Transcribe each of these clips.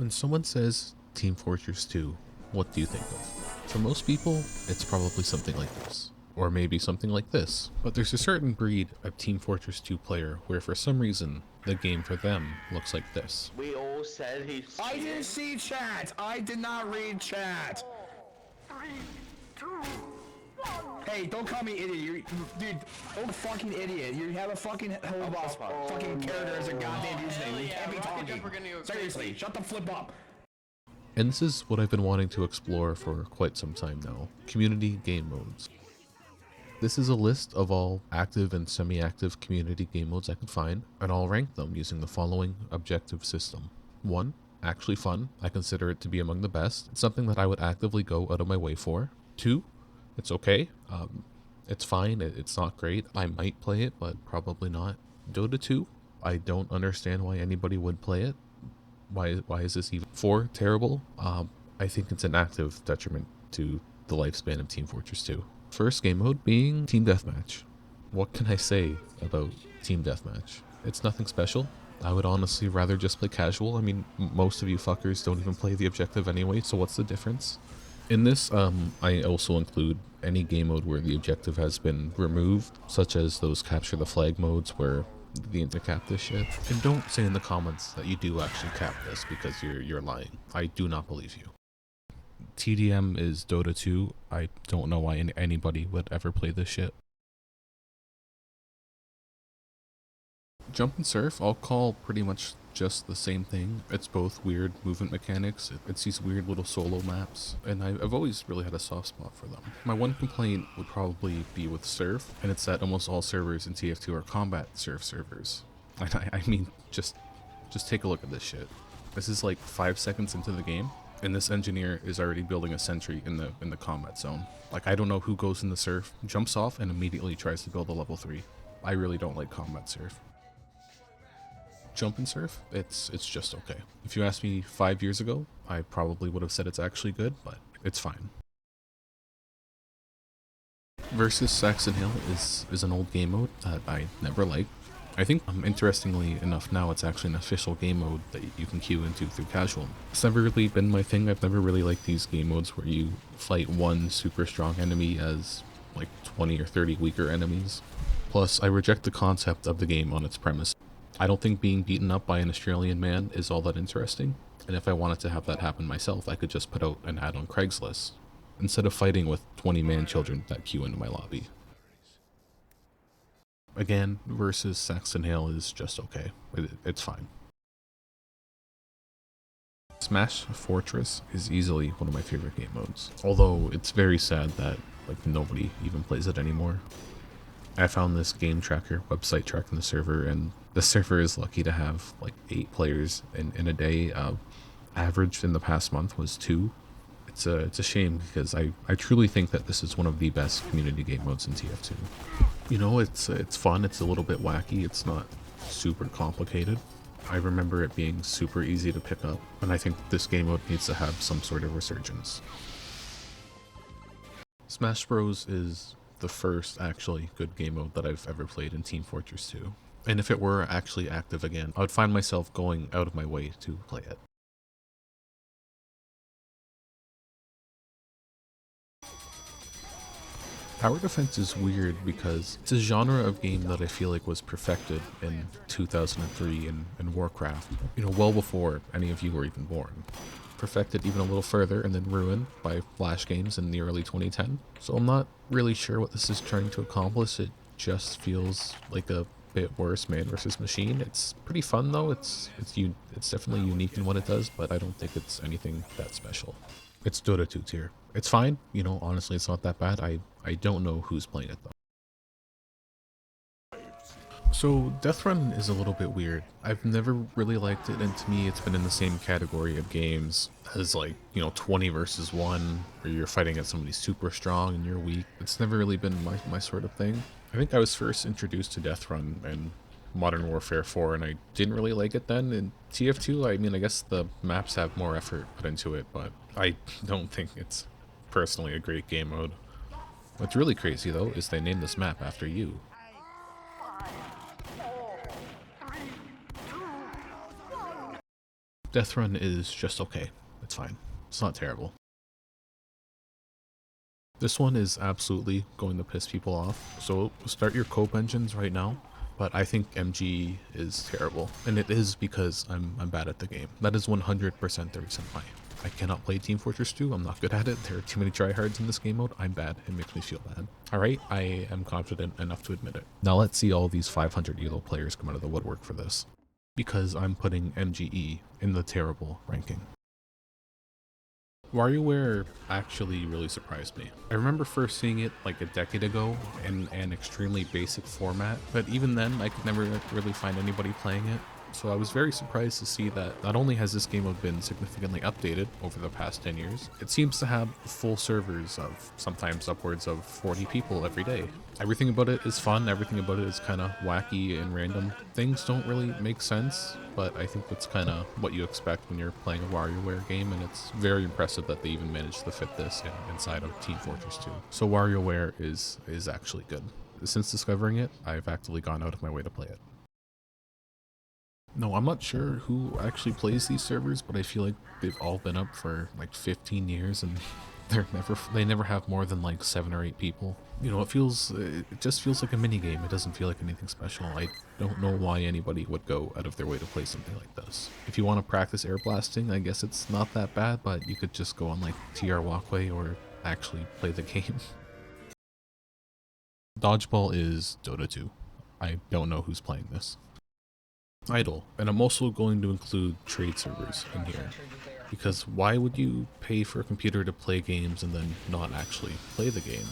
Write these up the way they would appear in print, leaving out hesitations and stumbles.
When someone says Team Fortress 2, what do you think of? For most people, it's probably something like this. Or maybe something like this. But there's a certain breed of Team Fortress 2 player where for some reason, the game for them looks like this. We all said he's I didn't see chat! I did not read chat! 3, 2, 1. Hey, don't call me idiot. You're, dude, oh fucking idiot. You have a fucking whole boss fucking character as a goddamn username. You can't be talking. Seriously, shut the flip up. And this is what I've been wanting to explore for quite some time now. Community game modes. This is a list of all active and semi-active community game modes I could find, and I'll rank them using the following objective system. 1. Actually fun. I consider it to be among the best. It's something that I would actively go out of my way for. 2. It's okay. It's fine. It's not great. I might play it, but probably not. Dota 2. I don't understand why anybody would play it. Why is this even? 4. Terrible. I think it's an active detriment to the lifespan of Team Fortress 2. First game mode being Team Deathmatch. What can I say about Team Deathmatch? It's nothing special. I would honestly rather just play casual. I mean, most of you fuckers don't even play the objective anyway, so what's the difference? In this, I also include any game mode where the objective has been removed, such as those capture the flag modes where the intercap this shit. And don't say in the comments that you do actually cap this because you're lying. I do not believe you. TDM is Dota 2. I don't know why anybody would ever play this shit. Jump and Surf, I'll call pretty much just the same thing. It's both weird movement mechanics, it's these weird little solo maps, and I've always really had a soft spot for them. My one complaint would probably be with Surf, and it's that almost all servers in TF2 are combat Surf servers. I mean, just take a look at this shit. This is like 5 seconds into the game, and this engineer is already building a sentry in the combat zone. Like, I don't know who goes in the Surf, jumps off, and immediately tries to build a level 3. I really don't like combat Surf. Jump and Surf, it's just okay. If you asked me 5 years ago, I probably would have said it's actually good, but it's fine. Versus Saxton Hale is an old game mode that I never liked. I think, interestingly enough, now it's actually an official game mode that you can queue into through casual. It's never really been my thing. I've never really liked these game modes where you fight one super strong enemy as like 20 or 30 weaker enemies. Plus, I reject the concept of the game on its premise. I don't think being beaten up by an Australian man is all that interesting, and if I wanted to have that happen myself, I could just put out an ad on Craigslist, instead of fighting with 20 man children that queue into my lobby. Again, versus Saxton Hale is just okay. It's fine. Smash Fortress is easily one of my favorite game modes, although it's very sad that like nobody even plays it anymore. I found this game tracker website tracking the server, and the server is lucky to have like 8 players in a day. Average in the past month was 2. It's a shame because I truly think that this is one of the best community game modes in TF2. You know, it's fun, it's a little bit wacky, it's not super complicated. I remember it being super easy to pick up, and I think this game mode needs to have some sort of resurgence. Smash Bros is the first actually good game mode that I've ever played in Team Fortress 2. And if it were actually active again, I would find myself going out of my way to play it. Tower defense is weird because it's a genre of game that I feel like was perfected in 2003 in Warcraft, you know, well before any of you were even born. Perfected even a little further and then ruined by Flash games in the early 2010. So I'm not really sure what this is trying to accomplish. It just feels like a bit worse man versus machine. It's pretty fun though. It's definitely unique in what it does, but I don't think it's anything that special. It's Dota 2 tier. It's fine, you know, honestly it's not that bad. I don't know who's playing it though. So Deathrun is a little bit weird. I've never really liked it, and to me it's been in the same category of games as like, you know, 20 versus 1, where you're fighting against somebody super strong and you're weak. It's never really been my sort of thing. I think I was first introduced to Deathrun in Modern Warfare 4, and I didn't really like it then. In TF2, I mean, I guess the maps have more effort put into it, but I don't think it's personally a great game mode. What's really crazy though is they named this map after you. 5, 4, 3, 2, 1. Deathrun is just okay. It's fine. It's not terrible. This one is absolutely going to piss people off, so start your cope engines right now. But I think MG is terrible, and it is because I'm bad at the game. That is 100% the reason why. I cannot play Team Fortress 2, I'm not good at it, there are too many tryhards in this game mode, I'm bad, it makes me feel bad. Alright, I am confident enough to admit it. Now let's see all these 500 ELO players come out of the woodwork for this. Because I'm putting MGE in the terrible ranking. Warioware actually really surprised me. I remember first seeing it like a decade ago in an extremely basic format, but even then I could never really find anybody playing it. So I was very surprised to see that not only has this game mode been significantly updated over the past 10 years, it seems to have full servers of sometimes upwards of 40 people every day. Everything about it is fun, everything about it is kind of wacky and random. Things don't really make sense, but I think that's kind of what you expect when you're playing a Warioware game, and it's very impressive that they even managed to fit this inside of Team Fortress 2. So Warioware is actually good. Since discovering it, I've actively gone out of my way to play it. No, I'm not sure who actually plays these servers, but I feel like they've all been up for like 15 years and they never have more than like 7 or 8 people. You know, it just feels like a mini game. It doesn't feel like anything special. I don't know why anybody would go out of their way to play something like this. If you want to practice air blasting, I guess it's not that bad, but you could just go on like TR Walkway or actually play the game. Dodgeball is Dota 2. I don't know who's playing this. Idle, and I'm also going to include trade servers in here, because why would you pay for a computer to play games and then not actually play the game?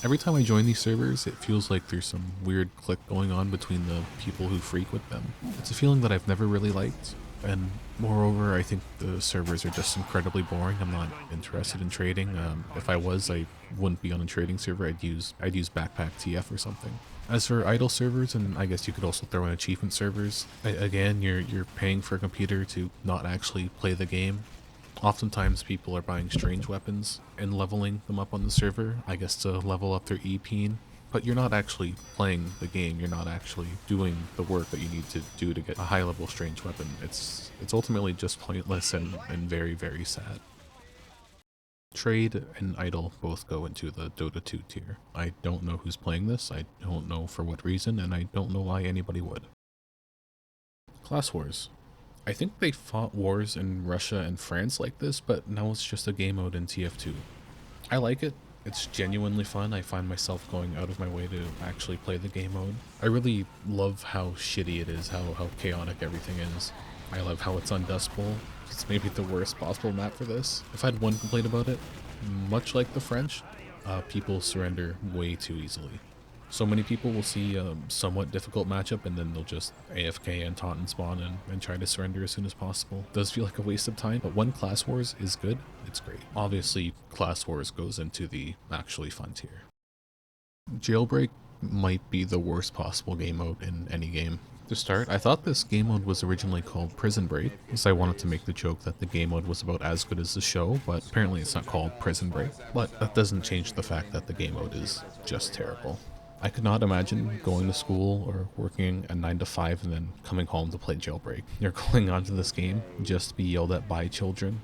Every time I join these servers, it feels like there's some weird click going on between the people who frequent them. It's a feeling that I've never really liked, and moreover, I think the servers are just incredibly boring. I'm not interested in trading. If I was, I wouldn't be on a trading server. I'd use Backpack TF or something. As for idle servers, and I guess you could also throw in achievement servers, again, you're paying for a computer to not actually play the game. Oftentimes people are buying strange weapons and leveling them up on the server, I guess to level up their EP, but you're not actually playing the game, you're not actually doing the work that you need to do to get a high level strange weapon. It's ultimately just pointless and very, very sad. Trade and Idle both go into the Dota 2 tier. I don't know who's playing this, I don't know for what reason, and I don't know why anybody would. Class Wars. I think they fought wars in Russia and France like this, but now it's just a game mode in TF2. I like it. It's genuinely fun. I find myself going out of my way to actually play the game mode. I really love how shitty it is, how chaotic everything is. I love how it's on Dust Bowl. It's maybe the worst possible map for this. If I had one complaint about it, much like the French, people surrender way too easily. So many people will see a somewhat difficult matchup and then they'll just AFK and taunt and spawn and try to surrender as soon as possible. It does feel like a waste of time, but when Class Wars is good, it's great. Obviously, Class Wars goes into the actually fun tier. Jailbreak might be the worst possible game mode in any game. To start, I thought this game mode was originally called Prison Break, because I wanted to make the joke that the game mode was about as good as the show, but apparently it's not called Prison Break. But that doesn't change the fact that the game mode is just terrible. I could not imagine going to school or working a 9 to 5 and then coming home to play Jailbreak. You're going onto this game just to be yelled at by children.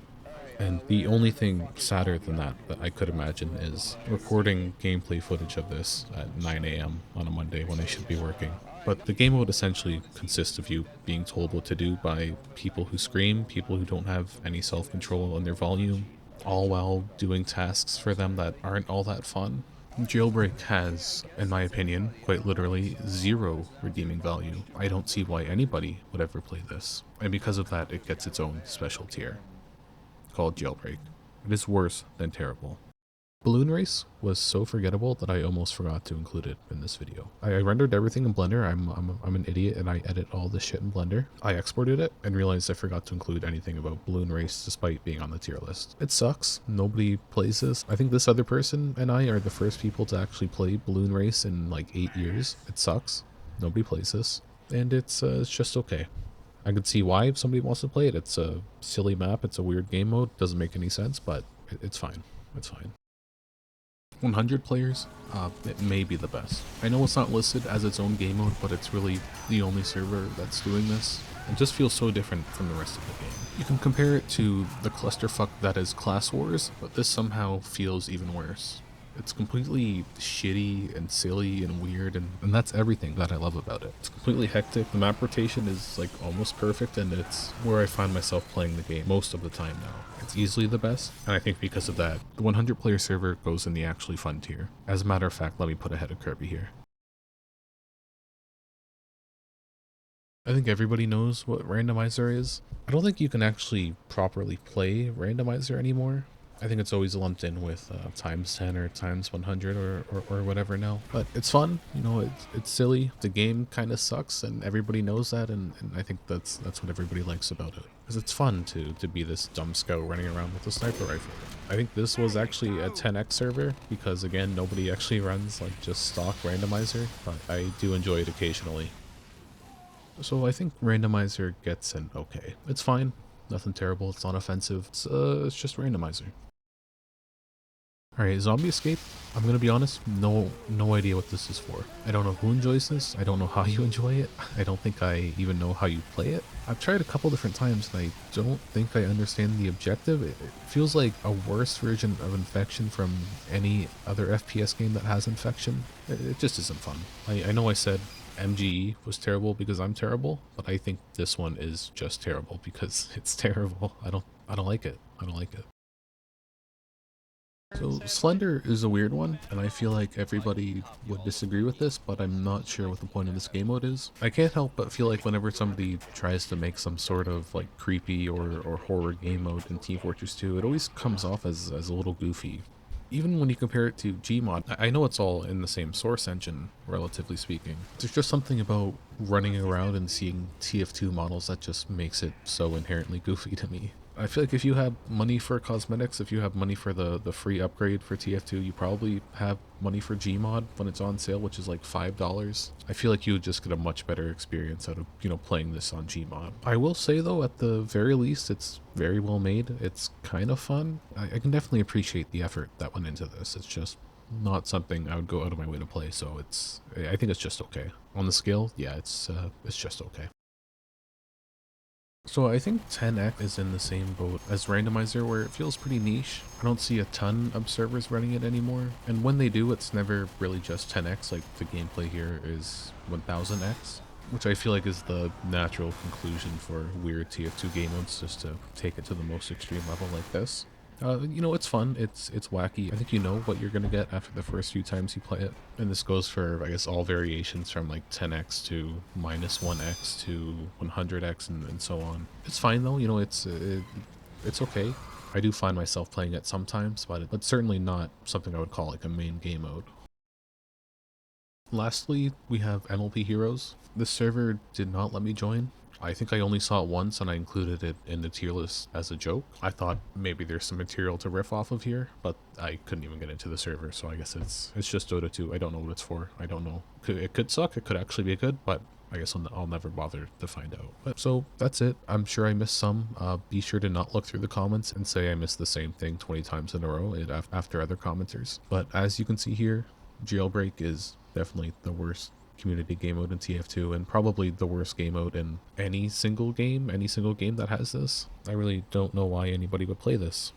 And the only thing sadder than that I could imagine is recording gameplay footage of this at 9 AM on a Monday when I should be working. But the game mode essentially consists of you being told what to do by people who scream, people who don't have any self-control on their volume, all while doing tasks for them that aren't all that fun. Jailbreak has, in my opinion, quite literally zero redeeming value. I don't see why anybody would ever play this. And because of that, it gets its own special tier called Jailbreak. It is worse than terrible. Balloon Race was so forgettable that I almost forgot to include it in this video. I rendered everything in Blender. I'm an idiot and I edit all this shit in Blender. I exported it and realized I forgot to include anything about Balloon Race despite being on the tier list. It sucks. Nobody plays this. I think this other person and I are the first people to actually play Balloon Race in like 8 years. It sucks. Nobody plays this. And it's just okay. I could see why if somebody wants to play it. It's a silly map. It's a weird game mode. Doesn't make any sense, but it's fine. It's fine. 100 players, it may be the best. I know it's not listed as its own game mode, but it's really the only server that's doing this. It just feels so different from the rest of the game. You can compare it to the clusterfuck that is Class Wars, but this somehow feels even worse. It's completely shitty and silly and weird, and that's everything that I love about it. It's completely hectic. The map rotation is like almost perfect, and it's where I find myself playing the game most of the time now. It's easily the best, and I think because of that, the 100 player server goes in the actually fun tier. As a matter of fact, let me put ahead of Kirby here. I think everybody knows what Randomizer is. I don't think you can actually properly play Randomizer anymore. I think it's always lumped in with times 10 or times 100 or whatever now. But it's fun, you know, it's silly. The game kind of sucks and everybody knows that, and I think that's what everybody likes about it. Because it's fun to be this dumb scout running around with a sniper rifle. I think this was actually a 10x server because, again, nobody actually runs like just stock Randomizer, but I do enjoy it occasionally. So I think Randomizer gets an okay. It's fine. Nothing terrible. It's not offensive. It's just Randomizer. Alright, Zombie Escape. I'm gonna be honest, no idea what this is for. I don't know who enjoys this. I don't know how you enjoy it. I don't think I even know how you play it. I've tried a couple different times and I don't think I understand the objective. It feels like a worse version of Infection from any other FPS game that has Infection. It just isn't fun. I know I said MGE was terrible because I'm terrible, but I think this one is just terrible because it's terrible. I don't like it. I don't like it. So Slender is a weird one, and I feel like everybody would disagree with this, but I'm not sure what the point of this game mode is. I can't help but feel like whenever somebody tries to make some sort of like creepy or horror game mode in Team Fortress 2, it always comes off as a little goofy. Even when you compare it to Gmod, I know it's all in the same source engine, relatively speaking. There's just something about running around and seeing TF2 models that just makes it so inherently goofy to me. I feel like if you have money for cosmetics, if you have money for the free upgrade for TF2, you probably have money for Gmod when it's on sale, which is like $5. I feel like you would just get a much better experience out of, you know, playing this on Gmod. I will say though, at the very least, it's very well made. It's kind of fun. I can definitely appreciate the effort that went into this. It's just not something I would go out of my way to play, so I think it's just okay. On the scale, yeah, it's just okay. So I think 10x is in the same boat as Randomizer, where it feels pretty niche. I don't see a ton of servers running it anymore, and when they do, it's never really just 10x. Like the gameplay here is 1000x, which I feel like is the natural conclusion for weird TF2 game modes, just to take it to the most extreme level like this. You know, it's fun, it's wacky. I think you know what you're gonna get after the first few times you play it. And this goes for, I guess, all variations from like 10x to -1x to 100x and so on. It's fine though, you know, it's okay. I do find myself playing it sometimes, but it's certainly not something I would call like a main game mode. Lastly, we have MLP Heroes. This server did not let me join. I think I only saw it once and I included it in the tier list as a joke. I thought maybe there's some material to riff off of here, but I couldn't even get into the server, so I guess it's just Dota 2. I don't know what it's for. I don't know. It could suck, it could actually be good, but I guess I'll never bother to find out. But, so that's it. I'm sure I missed some. Be sure to not look through the comments and say I missed the same thing 20 times in a row after other commenters. But as you can see here, Jailbreak is definitely the worst community game mode in TF2 and probably the worst game mode in any single game that has this. I really don't know why anybody would play this.